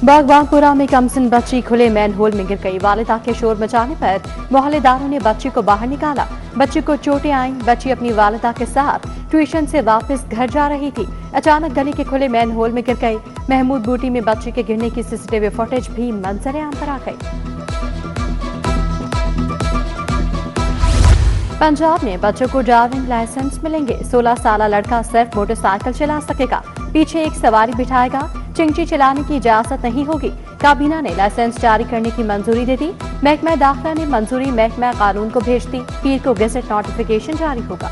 बागबानपुरा में कमसिन बच्ची खुले मैनहोल में गिर गई। वालिदा के शोर मचाने पर मोहल्लेदारों ने बच्ची को बाहर निकाला। बच्ची को चोटें आईं। बच्ची अपनी वालिदा के साथ ट्यूशन से वापस घर जा रही थी। अचानक गली के खुले मैनहोल में गिर गई। महमूद बूटी में बच्ची के गिरने की सीसीटीवी फुटेज भी मंजर-ए-आम पर आ गई। पंजाब में बच्चों को ड्राइविंग लाइसेंस मिलेंगे। 16 साल लड़का सिर्फ मोटरसाइकिल चला सकेगा, पीछे एक सवारी बिठाएगा। चिंची चलाने की इजाजत नहीं होगी। काबीना ने लाइसेंस जारी करने की मंजूरी दे दी। महकमा दाखिला ने मंजूरी महकमा कानून को भेज दी। पीर को गेजेट नोटिफिकेशन जारी होगा।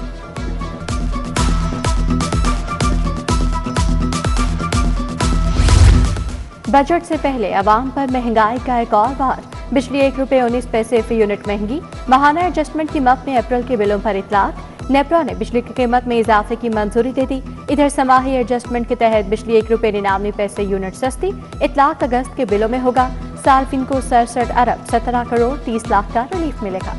बजट से पहले अवाम पर महंगाई का एक और वार। बिजली ₹1.19 फी यूनिट महंगी। माहाना एडजस्टमेंट की मद में अप्रैल के बिलों पर इतलाक। नेपरा ने बिजली की कीमत में इजाफे की मंजूरी दे दी। इधर समाही एडजस्टमेंट के तहत बिजली ₹1.99 यूनिट सस्ती। इतलाक अगस्त के बिलों में होगा। सार्फिन को 67 अरब 17 करोड़ 30 लाख का रिलीफ मिलेगा।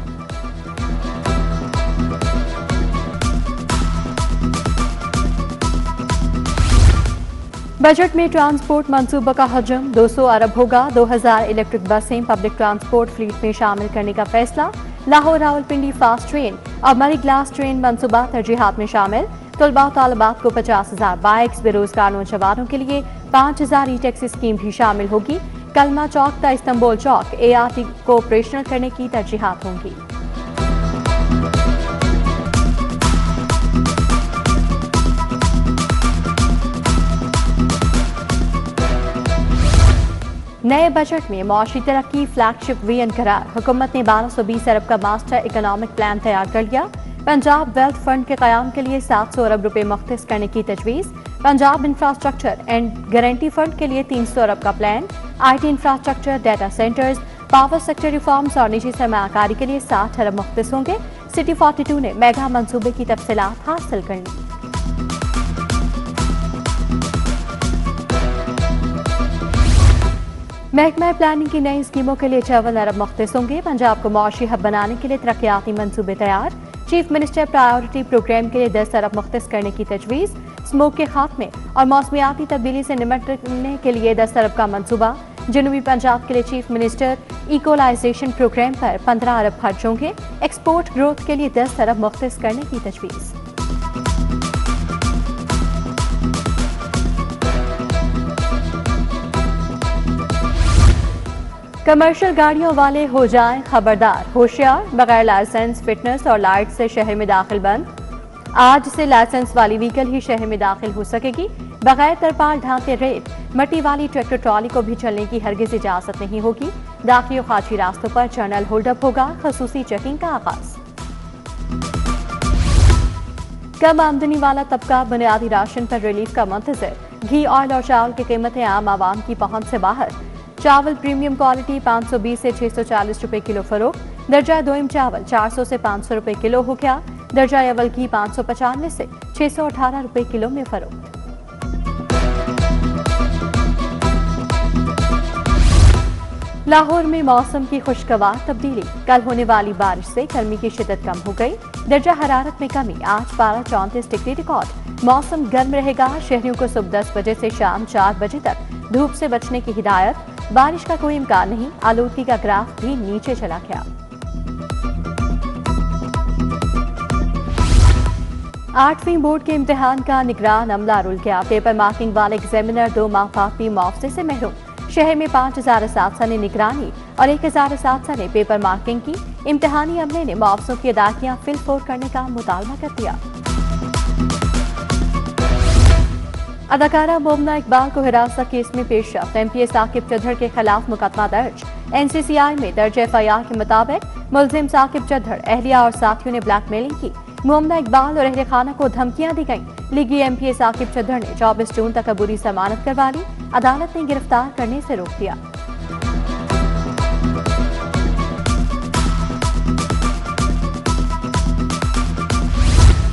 बजट में ट्रांसपोर्ट मंसूबा का हजम 200 अरब होगा। 2000 इलेक्ट्रिक बसें पब्लिक ट्रांसपोर्ट फ्लीट में शामिल करने का फैसला। लाहौर रावलपिंडी फास्ट ट्रेन और मरी ग्लास ट्रेन मंसूबा तरजीहात में शामिल। तलबा तालिबात को 50,000 बाइक्स। बेरोजगार नौजवानों के लिए 5,000 ई टैक्सी स्कीम भी शामिल होगी। कलमा चौक ता इस्तांबुल चौक ART को ऑपरेशनल करने की तरजीहात होंगी। नए बजट में मौशी तरक्की फ्लैगशिप VN करार। हुकूमत ने 1220 अरब का मास्टर इकोनॉमिक प्लान तैयार कर लिया। पंजाब वेल्थ फंड के कयाम के लिए 700 अरब रुपए मुख्तस करने की तजवीज़। Punjab infrastructure and guarantee fund के लिए 300 अरब का plan. IT infrastructure, data centres, power sector reforms और निजी सरमायाकारी के लिए 60 अरब मुख्तस होंगे। सिटी 42 ने मेगा मंसूबे की तफसीलात हासिल कर ली। महकमा प्लानिंग की नई स्कीमों के लिए 54 अरब मुख्तस होंगे। पंजाब को मौशी हब बनाने के लिए तरक्याती मंसूबे तैयार। चीफ मिनिस्टर प्रायोरिटी प्रोग्राम के लिए 10 अरब मुख्तस करने की तजवीज़। स्मोक के खात्मे और मौसमियाती तब्दीली से निपटने के लिए 10 अरब का मंसूबा। जनूबी पंजाब के लिए चीफ मिनिस्टर इकोलाइजेशन प्रोग्राम पर 15 अरब खर्च होंगे। एक्सपोर्ट ग्रोथ के लिए 10 अरब मुख्तस करने की तजवीज़। कमर्शियल गाड़ियों वाले हो जाएं खबरदार, होशियार। बगैर लाइसेंस, फिटनेस और लाइट से शहर में दाखिल बंद। आज से लाइसेंस वाली व्हीकल ही शहर में दाखिल हो सकेगी। बगैर तरपाल ढांचे रेत, मट्टी वाली ट्रैक्टर ट्रॉली को भी चलने की हरगिज इजाजत नहीं होगी। दाखिली और खाची रास्तों पर चैनल होल्डअप होगा। खसूसी चेकिंग का आगाज। कम आमदनी वाला तबका बुनियादी राशन पर रिलीफ का मुंतजर। घी, ऑयल और चावल की कीमतें आम आवाम की पहुंच से बाहर। चावल प्रीमियम क्वालिटी 520 से 640 रुपए किलो फरोख्त। दर्जा दोइम चावल 400 से 500 रुपए किलो हो गया। दर्जा अव्वल घी 595 से 618 रुपए किलो में फरोख्त। लाहौर में मौसम की खुशगवार तब्दीली। कल होने वाली बारिश से गर्मी की शिद्दत कम हो गई। दर्जा हरारत में कमी। आज पारा 34 डिग्री रिकॉर्ड। मौसम गर्म रहेगा। शहरियों को सुबह 10 बजे से शाम 4 बजे तक धूप से बचने की हिदायत। बारिश का कोई इम्कान नहीं। आलूदगी का ग्राफ भी नीचे चला गया। 8वीं बोर्ड के इम्तिहान का निगरान अमला रुल गया। पेपर मार्किंग वाले एग्जामिनर 2 माह बाद भी मुआवजे से महरूम। शहर में 5000 असातिज़ा ने निगरानी और 1000 असातिज़ा ने पेपर मार्किंग की। इम्तिहानी अमले ने मुआवजों की अदायगियां फिलफोर करने का मुतालबा कर दिया। अदाकारा मोमना इकबाल को हिरासत केस में पेशरफ्त। MPA साकिब चद्दर के खिलाफ मुकदमा दर्ज। NCCI में दर्ज FIR के मुताबिक मुलजिम साकिब चद्दर, अहलिया और साथियों ने ब्लैकमेलिंग की। मोमना इकबाल और अहले खाना को धमकियां दी गईं। लीगी MPA साकिब चद्दर ने 24 जून तक अबूरी जमानत करवा ली। अदालत ने गिरफ्तार करने से रोक दिया।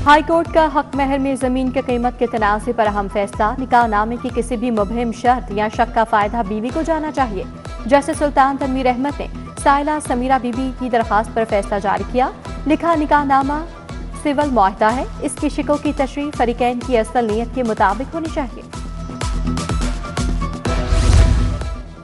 हाई कोर्ट का हक महर में जमीन की कीमत के तनाज़े पर अहम फैसला। निकाहनामे की किसी भी मुबहिम शर्त या शक का फायदा बीवी को जाना चाहिए। जैसे सुल्तान तनवीर अहमद ने साइला समीरा बीबी की दरखास्त पर फैसला जारी किया। लिखा निकाहनामा सिविल मुआहदा है। इसकी शिकों की तशरीह फरीकैन की असल नीयत के मुताबिक होनी चाहिए।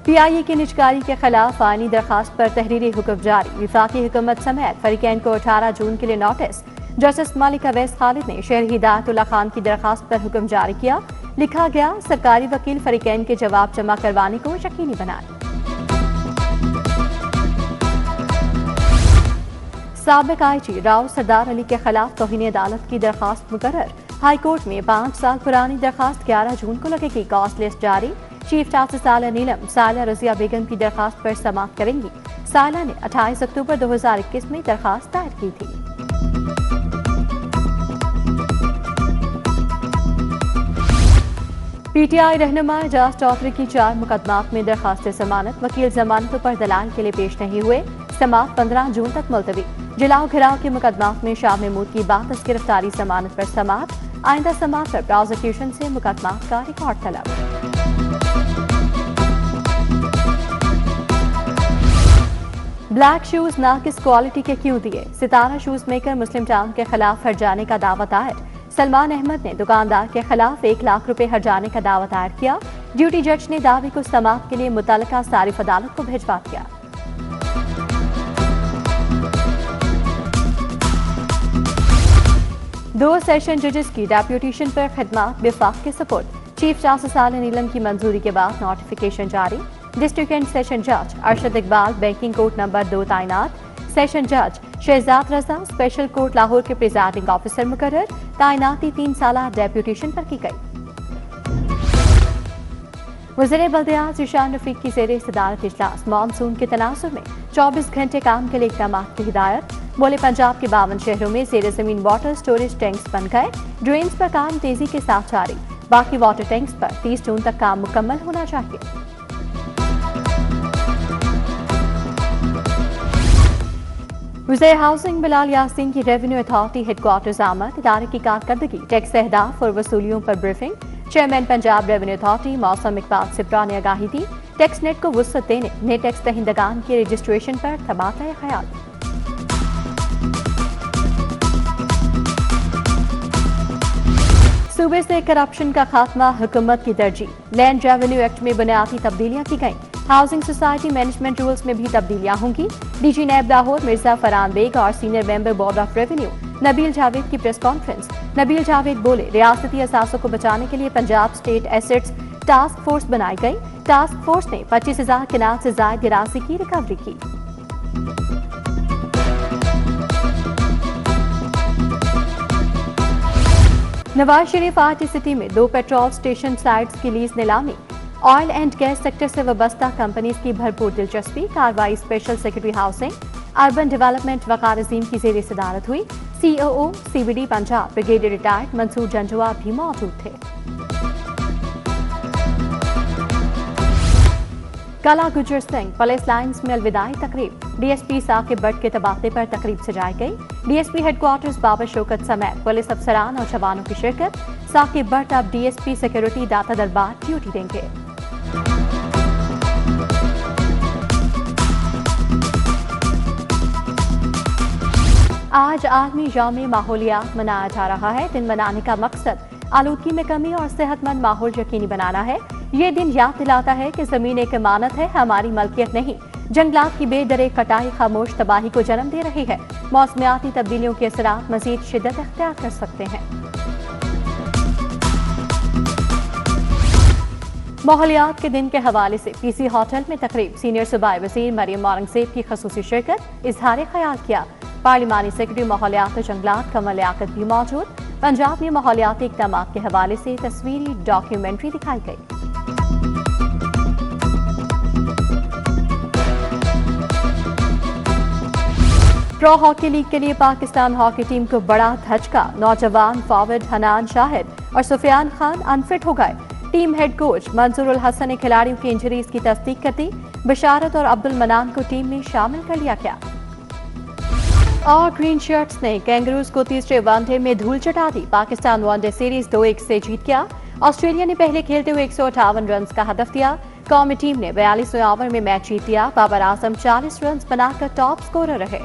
PIA की निजकारी के खिलाफ आईनी दरखास्त पर तहरीरी हुक्म जारी। विफाकी हुकूमत समेत फरीकैन को 18 जून के लिए नोटिस। जस्टिस मलिक अवैस खालिद ने शहर हिदायतुल्लाह खान की दरखास्त पर हुक्म जारी किया। लिखा गया, सरकारी वकील फरीकैन के जवाब जमा करवाने को यकीनी बनाए। साबिक IG राव सरदार अली के खिलाफ तौहीन अदालत की दरखास्त मुकर्रर। हाईकोर्ट में 5 साल पुरानी दरखास्त 11 जून को लगेगी। कॉस्ट लिस्ट जारी। चीफ जस्टिस साला नीलम साला रजिया बेगम की दरखास्त पर समाअत करेंगी। साला ने 28 अक्टूबर 2021 में दरखास्त दायर की थी। PTI रहनुमा एजाज चौधरी की 4 मुकदमात में दरखास्त जमानत। वकील जमानतों पर दलाल के लिए पेश नहीं हुए। समाअत 15 जून तक मुलतवी। जलाओ घिराव के मुकदमात में शाह महमूद की बाकस गिरफ्तारी जमानत पर समाअत। आइंदा समाअत पर प्रोसिक्यूशन से मुकदमात का रिकॉर्ड तलब। ब्लैक शूज नाकिस क्वालिटी के क्यों दिए? सितारा शूज मेकर मुस्लिम टाउन के खिलाफ हर्जाने का दावा दायर। सलमान अहमद ने दुकानदार के खिलाफ 1 लाख रुपए हर्जाने का दावा दायर किया। ड्यूटी जज ने दावे को समाअत के लिए मुतल्लिका सारिफ अदालत को भिजवा दिया। दो सेशन जजेस की डेप्यूटेशन पर खिदमत विफाक के सपोर्ट। चीफ जस्टिस साला नीलम की मंजूरी के बाद नोटिफिकेशन जारी। डिस्ट्रिक्ट एंड सेशन जज Arshad Iqbal banking court number 2 तैनात। सेशन जज शहजाद रजा स्पेशल कोर्ट लाहौर के प्रिजाइडिंग ऑफिसर मुकर्रर। तैनाती 3 साल डेप्यूटेशन पर की गई। वज़ीर बल्दियात ज़ीशान रफीक की ज़ेरे सदारत इजलास। मानसून के तनासुर में 24 घंटे काम के लिए इक़दाम की हिदायत। बोले, पंजाब के 52 शहरों में ज़ेरे ज़मीन वाटर स्टोरेज टैंक्स बन गए। ड्रेन्स पर काम तेजी के साथ जारी। बाकी वाटर टैंक्स पर 30 जून तक काम मुकम्मल होना चाहिए। वज़ीर हाउसिंग बिलाल यासीन की रेवेन्यू अथॉरिटी हेडक्वार्टर्स आमद। इदारे की कारकर्दगी, टैक्स अहदाफ और वसूलियों पर briefing. Chairman Punjab revenue authority मौसम इकबाल सिप्रा ने आगाही दी। टैक्स नेट को वुसअत देने ने टैक्स दहिंदगान के रजिस्ट्रेशन पर तबादला ख्याल। सूबे से करप्शन का खात्मा हुकूमत की तरजीह। लैंड रेवेन्यू एक्ट में बुनियादी तब्दीलियां की गईं। हाउसिंग सोसाइटी मैनेजमेंट रूल्स में भी तब्दीलियां होंगी। डीजी नैब लाहौर मिर्जा फरहान बेग और senior member board of revenue Nabeel Javed की प्रेस कॉन्फ्रेंस। नबील जावेद बोले, रियासती असासों को बचाने के लिए Punjab state assets task force बनाई गई। टास्क फोर्स ने 25,000 किनाल से जायद गिरासी की रिकवरी की। नवाज शरीफ आरटी सिटी में 2 पेट्रोल स्टेशन साइट्स की लीज नीलामी। ऑयल एंड गैस सेक्टर से वाबस्ता कंपनीज की भरपूर दिलचस्पी। कार्रवाई special secretary housing urban development Waqar Azeem की ज़ेरे सदारत हुई। COO CBD Punjab brigadier retired Mansoor Janjua भी मौजूद थे। कला गुजर सिंह पुलिस लाइन्स में अलविदाई तकरीब। DSP साकिब भट्ट के तबादले पर तकरीब सजाई गई। DSP हेडक्वार्टर्स बाबर शौकत समेत पुलिस अफसरान और जवानों की शिरकत। साकिब भट्ट अब DSP सिक्योरिटी दाता दरबार ड्यूटी देंगे। आज आलमी यौम माहौलियात मनाया जा रहा है। दिन मनाने का मकसद आलूदगी में कमी और सेहतमंद माहौल यकीनी बनाना है। ये दिन याद दिलाता है कि जमीन एक अमानत है, हमारी मलकियत नहीं। जंगलात की बेदरे कटाई खामोश तबाही को जन्म दे रही है। मौसमियाती तब्दीलियों के असरात मजीद शिद्दत अख्तियार कर सकते हैं। माहौलियात के दिन के हवाले से PC होटल में तकरीब। सीनियर सूबाई वज़ीर मरियम औरंगज़ेब की खसूसी शिरकत। इजहार ख्याल किया। पार्लिमानी सेक्रेटरी माहौलियात और जंगलात कमल लियाकत भी मौजूद। पंजाब में माहौलियाती इक़दाम के हवाले से तस्वीरी डॉक्यूमेंट्री दिखाई गई। प्रो हॉकी लीग के लिए पाकिस्तान हॉकी टीम को बड़ा धचका। नौजवान फॉरवर्ड हनान शाहिद और सुफियान खान अनफिट हो गए। टीम हेड कोच मंजूर उल हसन ने खिलाड़ियों की इंजरीज की तस्दीक कर दी। बशारत और अब्दुल मनान को टीम में शामिल कर लिया गया। और ग्रीन शर्ट्स ने कैंगरूज को तीसरे वनडे में धूल चटा दी। पाकिस्तान वनडे सीरीज 2-1 से जीत गया। ऑस्ट्रेलिया ने पहले खेलते हुए 158 रन का हदफ दिया। कौमी टीम ने 42वें ओवर में मैच जीत लिया। बाबर आजम 40 रन बनाकर टॉप स्कोरर रहे।